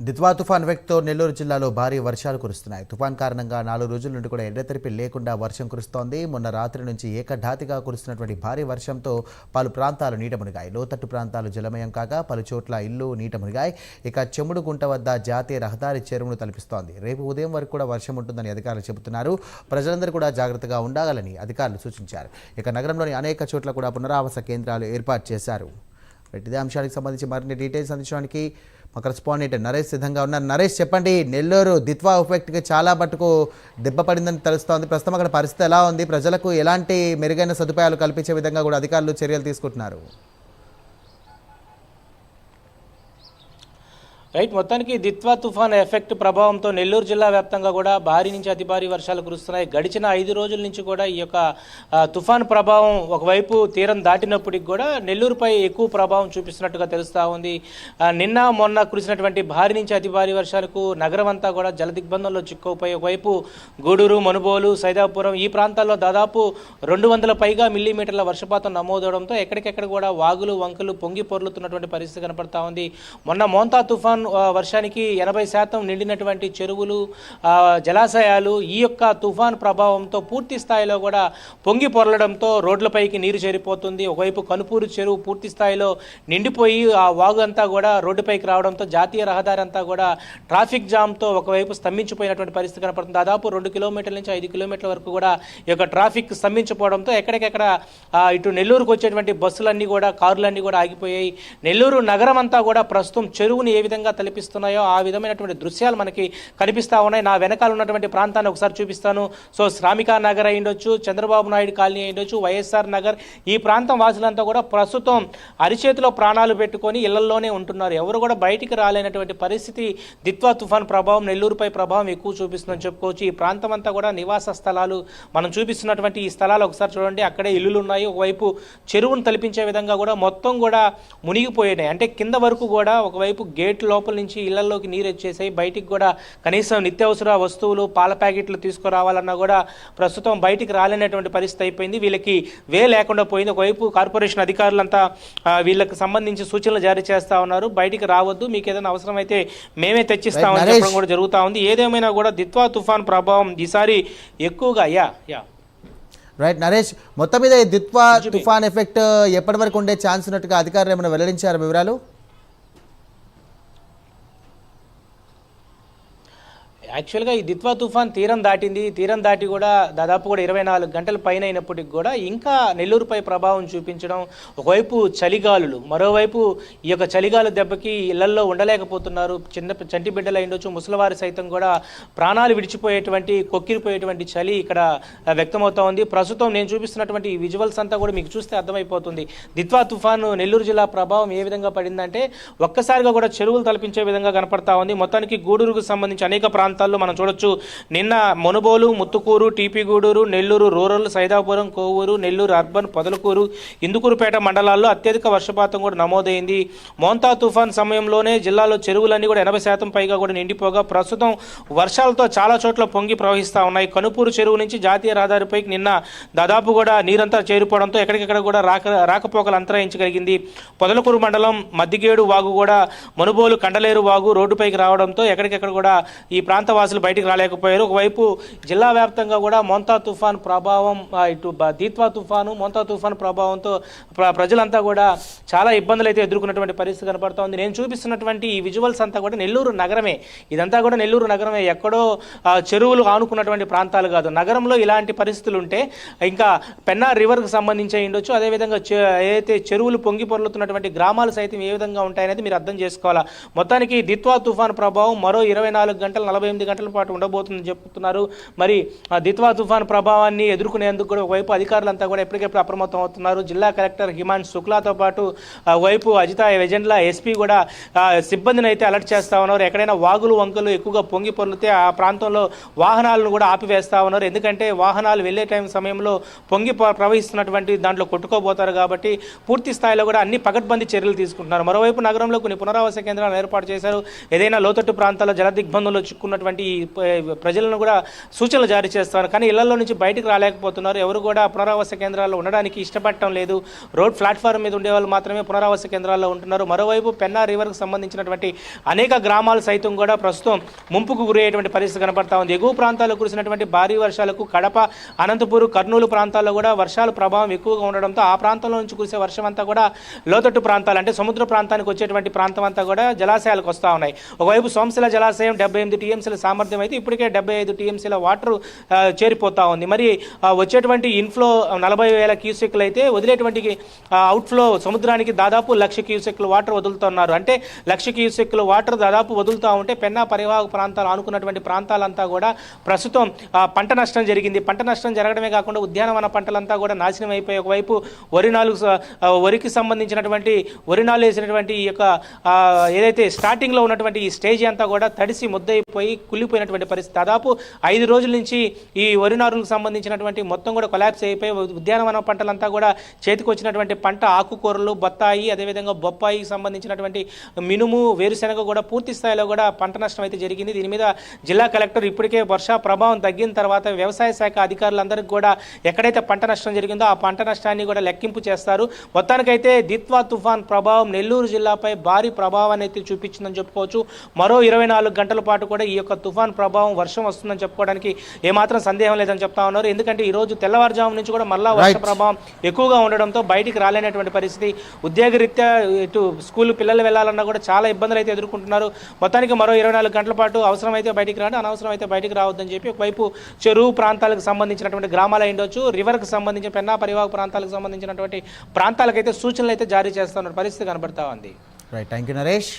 దిత్వా తుఫాన్ ఎఫెక్ట్తో నెల్లూరు జిల్లాలో భారీ వర్షాలు కురుస్తున్నాయి. తుఫాన్ కారణంగా 4 రోజుల నుండి కూడా ఎడతెరిపి లేకుండా వర్షం కురుస్తోంది. మొన్న రాత్రి నుంచి ఏకధాటిగా కురుస్తున్నటువంటి భారీ వర్షంతో పలు ప్రాంతాలు నీట మునిగాయి. లోతట్టు ప్రాంతాలు జలమయం కాగా పలు చోట్ల ఇల్లు నీట మునిగాయి. ఇక చెముడుగుంట వద్ద జాతీయ రహదారి చెరువును తలపిస్తోంది. రేపు ఉదయం వరకు కూడా వర్షం ఉంటుందని అధికారులు చెబుతున్నారు. ప్రజలందరూ కూడా జాగ్రత్తగా ఉండాలని అధికారులు సూచించారు. ఇక నగరంలోని అనేక చోట్ల కూడా పునరావాస కేంద్రాలు ఏర్పాటు చేశారు. ఇదే అంశానికి సంబంధించి మరిన్ని డీటెయిల్స్ అందించడానికి మా కరెస్పాండెంట్ నరేష్ సిద్ధంగా ఉన్నారు. నరేష్, చెప్పండి. నెల్లూరు దిత్వా ఎఫెక్ట్కి చాలా మటుకు దెబ్బ పడిందని తెలుస్తోంది. ప్రస్తుతం అక్కడ పరిస్థితి ఎలా ఉంది? ప్రజలకు ఎలాంటి మెరుగైన సదుపాయాలు కల్పించే విధంగా కూడా అధికారులు చర్యలు తీసుకుంటున్నారు? రైట్, మొత్తానికి దిత్వా తుఫాన్ ఎఫెక్ట్ ప్రభావంతో నెల్లూరు జిల్లా వ్యాప్తంగా కూడా భారీ నుంచి అతి భారీ వర్షాలు కురుస్తున్నాయి. గడిచిన 5 రోజుల నుంచి కూడా ఈ యొక్క తుఫాన్ ప్రభావం ఒకవైపు తీరం దాటినప్పటికి కూడా నెల్లూరుపై ఎక్కువ ప్రభావం చూపిస్తున్నట్టుగా తెలుస్తూ ఉంది. నిన్న మొన్న కురిసినటువంటి భారీ నుంచి అతి భారీ వర్షాలకు నగరం అంతా కూడా జలదిగ్బంధంలో చిక్కుకుపోయి ఒకవైపు గూడూరు, మనుబోలు, సైదాపురం ఈ ప్రాంతాల్లో దాదాపు 200 పైగా మిల్లీమీటర్ల వర్షపాతం నమోదవడంతో ఎక్కడికెక్కడ కూడా వాగులు వంకలు పొంగి పొర్లుతున్నటువంటి పరిస్థితి కనపడతా ఉంది. మొన్న మోంతా తుఫాన్ వర్షానికి 80% నిండినటువంటి చెరువులు, జలాశయాలు ఈ యొక్క తుఫాన్ ప్రభావంతో పూర్తి స్థాయిలో కూడా పొంగి పొరలడంతో రోడ్లపైకి నీరు చేరిపోతుంది. ఒకవైపు కనుపూరు చెరువు పూర్తి స్థాయిలో నిండిపోయి ఆ వాగు అంతా కూడా రోడ్డుపైకి రావడంతో జాతీయ రహదారి అంతా కూడా ట్రాఫిక్ జామ్తో ఒకవైపు స్తంభించిపోయినటువంటి పరిస్థితి కనపడుతుంది. దాదాపు 2 కిలోమీటర్ల నుంచి 5 కిలోమీటర్ల వరకు కూడా ఈ యొక్క ట్రాఫిక్ స్తంభించిపోవడంతో ఎక్కడికెక్కడ ఇటు నెల్లూరుకు వచ్చేటువంటి బస్సులన్నీ కూడా, కార్లన్నీ కూడా ఆగిపోయాయి. నెల్లూరు నగరం అంతా కూడా ప్రస్తుతం చెరువుని ఏ విధంగా తలపిస్తున్నాయో ఆ విధమైనటువంటి దృశ్యాలు మనకి కనిపిస్తూ ఉన్నాయి. నా వెనకాల ఉన్నటువంటి ప్రాంతాన్ని ఒకసారి చూపిస్తాను. సో శ్రామికా నగర్ అయి ఉండొచ్చు, చంద్రబాబు నాయుడు కాలనీ అయి ఉండొచ్చు, వైఎస్ఆర్ నగర్ ఈ ప్రాంతం వాసులంతా కూడా ప్రస్తుతం అరిచేతిలో ప్రాణాలు పెట్టుకొని ఇళ్లలోనే ఉంటున్నారు. ఎవరు కూడా బయటికి రాలేనటువంటి పరిస్థితి దిత్వా తుఫాన్ ప్రభావం నెల్లూరుపై ప్రభావం ఎక్కువ చూపిస్తుందని చెప్పుకోవచ్చు. ఈ ప్రాంతం అంతా కూడా నివాస స్థలాలు మనం చూపిస్తున్నటువంటి ఈ స్థలాలు ఒకసారి చూడండి. అక్కడే ఇల్లులు ఉన్నాయి. ఒకవైపు చెరువును తలపించే విధంగా కూడా మొత్తం కూడా మునిగిపోయినాయి. అంటే కింద వరకు కూడా ఒకవైపు గేట్ లోపల నుంచి ఇళ్లలోకి నీరు వచ్చేసాయి. బయటికి కూడా కనీసం నిత్యావసర వస్తువులు, పాల ప్యాకెట్లు తీసుకురావాలన్నా కూడా ప్రస్తుతం బయటికి రాలేనటువంటి పరిస్థితి అయిపోయింది. వీళ్ళకి లేకుండా పోయింది. ఒకవైపు కార్పొరేషన్ అధికారులంతా వీళ్ళకి సంబంధించి సూచనలు జారీ చేస్తా ఉన్నారు. బయటికి రావద్దు, మీకు ఏదైనా అవసరం అయితే మేమే తెచ్చిస్తామని చెప్పడం కూడా జరుగుతూ ఉంది. ఏదేమైనా కూడా దిత్వా తుఫాన్ ప్రభావం ఈసారి ఎక్కువగా రైట్ నరేష్, మొత్తం మీద దిత్వా తుఫాన్ ఎఫెక్ట్ ఎప్పటి వరకు ఉండే ఛాన్స్ ఉన్నట్టుగా అధికారులు ఏమైనా వెల్లడించారు వివరాలు? యాక్చువల్గా ఈ దిత్వా తుఫాన్ తీరం దాటింది. తీరం దాటి కూడా దాదాపు కూడా 24 గంటల పైన అయినప్పటికి కూడా ఇంకా నెల్లూరుపై ప్రభావం చూపించడం, ఒకవైపు చలిగాలులు, మరోవైపు ఈ యొక్క చలిగాలు దెబ్బకి ఇళ్లల్లో ఉండలేకపోతున్నారు. చంటి బిడ్డలు అయిండొచ్చు, ముసలివారి సైతం కూడా ప్రాణాలు విడిచిపోయేటువంటి, కొక్కిరిపోయేటువంటి చలి ఇక్కడ వ్యక్తమవుతా ఉంది. ప్రస్తుతం నేను చూపిస్తున్నటువంటి ఈ విజువల్స్ అంతా కూడా మీకు చూస్తే అర్థమైపోతుంది. దిత్వా తుఫాను నెల్లూరు జిల్లా ప్రభావం ఏ విధంగా పడిందంటే ఒక్కసారిగా కూడా చెరువులు తలపించే విధంగా కనపడతా ఉంది. మొత్తానికి గూడూరుకు సంబంధించి అనేక ప్రాంతాల్లో మనం చూడొచ్చు. నిన్న Manubolu, Muthukur, TP Gudur, Nellore rural, Saidapuram, Kovur, Nellore urban, Podalakur, Indukurpet మండలాల్లో అత్యధిక వర్షపాతం కూడా నమోదైంది. మోంతా తుఫాన్ సమయంలోనే జిల్లాలో చెరువులన్నీ కూడా 80% పైగా కూడా నిండిపోగా ప్రస్తుతం వర్షాలతో చాలా చోట్ల పొంగి ప్రవహిస్తూ ఉన్నాయి. కనుపూరు చెరువు నుంచి జాతీయ రహదారిపైకి నిన్న దాదాపు కూడా నీరంతా చేరిపోవడంతో ఎక్కడికెక్కడ కూడా రాకపోకలు అంతరాయించగలిగింది. పొదలకూరు మండలం మద్దిగేడు వాగు కూడా, మనుబోలు కండలేరు వాగు రోడ్డుపైకి రావడంతో ఎక్కడికెక్కడ కూడా ఈ ప్రాంత వాసులు బయటికి రాలేకపోయారు. ఒకవైపు జిల్లా వ్యాప్తంగా కూడా మోంతా తుఫాన్ ప్రభావం, ఇటు దిత్వా తుఫాను, మోంతా తుఫాన్ ప్రభావంతో ప్రజలంతా కూడా చాలా ఇబ్బందులు అయితే ఎదుర్కొన్నటువంటి పరిస్థితి కనపడుతూ ఉంది. నేను చూపిస్తున్నటువంటి ఈ విజువల్స్ అంతా కూడా నెల్లూరు నగరమే. ఇదంతా కూడా నెల్లూరు నగరమే, ఎక్కడో చెరువులు ఆనుకున్నటువంటి ప్రాంతాలు కాదు. నగరంలో ఇలాంటి పరిస్థితులు ఉంటే ఇంకా పెన్నా రివర్కి సంబంధించి ఉండొచ్చు, అదేవిధంగా ఏదైతే చెరువులు పొంగి పొర్లుతున్నటువంటి గ్రామాలు సైతం ఏ విధంగా ఉంటాయనేది మీరు అర్థం చేసుకోవాలా. మొత్తానికి దిత్వా తుఫాన్ ప్రభావం మరో 24 గంటలు 48 గంటల పాటు ఉండబోతుందని చెప్తున్నారు. మరి దిత్వా తుఫాన్ ప్రభావాన్ని ఎదుర్కొనేందుకు కూడా ఒకవైపు అధికారులంతా కూడా ఎప్పటికెప్పుడు అప్రమత్తం అవుతున్నారు. జిల్లా కలెక్టర్ హిమాంశు శుక్లాతో పాటు వైపు అజిత వెజెండ్ల ఎస్పీ కూడా సిబ్బందిని అయితే అలర్ట్ చేస్తా ఉన్నారు. ఎక్కడైనా వాగులు వంకలు ఎక్కువగా పొంగి పొర్లితే ఆ ప్రాంతంలో వాహనాలను కూడా ఆపివేస్తా ఉన్నారు. ఎందుకంటే వాహనాలు వెళ్లే సమయంలో పొంగి ప్రవహిస్తున్నటువంటి దాంట్లో కొట్టుకోబోతారు కాబట్టి పూర్తి స్థాయిలో కూడా అన్ని పకడ్బందీ చర్యలు తీసుకుంటున్నారు. మరోవైపు నగరంలో కొన్ని పునరావాస కేంద్రాలను ఏర్పాటు చేశారు. ఏదైనా లోతట్టు ప్రాంతాల్లో జలదిగ్బంధంలో చిక్కున్నటువంటి సంబంధించినటువంటి ఈ ప్రజలను కూడా సూచనలు జారీ చేస్తున్నారు. కానీ ఇళ్లలో నుంచి బయటకు రాలేకపోతున్నారు. ఎవరు కూడా పునరావాస కేంద్రాల్లో ఉండడానికి ఇష్టపడటం లేదు. రోడ్ ప్లాట్ఫామ్ మీద ఉండే వాళ్ళు మాత్రమే పునరావాస కేంద్రాల్లో ఉంటున్నారు. మరోవైపు పెన్నా రివర్కి సంబంధించినటువంటి అనేక గ్రామాలు సైతం కూడా ప్రస్తుతం ముంపుకు గురయ్యేటువంటి పరిస్థితి కనపడతా ఉంది. ఎగువ ప్రాంతాల్లో కురిసినటువంటి భారీ వర్షాలకు కడప, అనంతపూర్, కర్నూలు ప్రాంతాల్లో కూడా వర్షాల ప్రభావం ఎక్కువగా ఉండడంతో ఆ ప్రాంతంలో నుంచి కురిసే వర్షం అంతా కూడా లోతట్టు ప్రాంతాలు అంటే సముద్ర ప్రాంతానికి వచ్చేటువంటి ప్రాంతం అంతా కూడా జలాశయాలకు వస్తూ ఉన్నాయి. ఒకవైపు సోమశిల జలాశయం 78 టీఎంసీల సామర్థ్యం అయితే ఇప్పటికే 75 టీఎంసీల వాటర్ చేరిపోతా ఉంది. మరి వచ్చేటువంటి ఇన్ఫ్లో 40,000 క్యూసెక్లు అయితే వదిలేటువంటి అవుట్ఫ్లో సముద్రానికి దాదాపు 1,00,000 క్యూసెక్లు వాటర్ వదులుతున్నారు. అంటే 1,00,000 క్యూసెక్లు వాటర్ దాదాపు వదులుతూ ఉంటే పెన్నా పరివాహక ప్రాంతాలు ఆనుకున్నటువంటి ప్రాంతాలంతా కూడా ప్రస్తుతం పంట నష్టం జరిగింది. పంట నష్టం జరగడమే కాకుండా ఉద్యానవన పంటలంతా కూడా నాశనం అయిపోయి ఒకవైపు వరికి సంబంధించినటువంటి వరినాలు వేసినటువంటి ఈ యొక్క ఏదైతే స్టార్టింగ్లో ఉన్నటువంటి ఈ స్టేజ్ అంతా కూడా తడిసి ముద్దయిపోయి కుళ్ళిపోయినటువంటి పరిస్థితి. దాదాపు 5 రోజుల నుంచి ఈ వరి నారులకు సంబంధించినటువంటి మొత్తం కూడా కొలాప్స్ అయిపోయి ఉద్యానవన పంటలంతా కూడా చేతికి వచ్చినటువంటి పంట ఆకుకూరలు, బత్తాయి, అదేవిధంగా బొప్పాయికి సంబంధించినటువంటి మినుము, వేరుశెనగ కూడా పూర్తి స్థాయిలో కూడా పంట నష్టం అయితే జరిగింది. దీని మీద జిల్లా కలెక్టర్ ఇప్పటికే వర్ష ప్రభావం తగ్గిన తర్వాత వ్యవసాయ శాఖ అధికారులందరికీ కూడా ఎక్కడైతే పంట నష్టం జరిగిందో ఆ పంట నష్టాన్ని కూడా లెక్కింపు చేస్తారు. మొత్తానికైతే దిత్వా తుఫాన్ ప్రభావం నెల్లూరు జిల్లాపై భారీ ప్రభావాన్ని అయితే చూపించిందని చెప్పుకోవచ్చు. మరో 24 గంటల పాటు కూడా ఈ యొక్క తుఫాన్ ప్రభావం వర్షం వస్తుందని చెప్పుకోవడానికి ఏమాత్రం సందేహం లేదని చెప్తా ఉన్నారు. ఎందుకంటే ఈ రోజు తెల్లవారుజాము నుంచి కూడా మళ్ళా వర్ష ప్రభావం ఎక్కువగా ఉండడంతో బయటికి రాలేనటువంటి పరిస్థితి. ఉద్యోగరీత్యా ఇటు స్కూల్ పిల్లలు వెళ్ళాలన్నా కూడా చాలా ఇబ్బందులు అయితే ఎదుర్కొంటున్నారు. మొత్తానికి మరో 24 గంటల పాటు అవసరమైతే బయటికి రాండి, అనవసరం అయితే బయటికి రావద్దని చెప్పి ఒకవైపు చెరువు ప్రాంతాలకు సంబంధించినటువంటి గ్రామాలు అయిండొచ్చు, రివర్కి సంబంధించిన పెన్నా పరివాహక ప్రాంతాలకు సంబంధించినటువంటి ప్రాంతాలకైతే సూచనలు అయితే జారీ చేస్తున్న పరిస్థితి కనబడతా ఉంది. Right, thank you Naresh.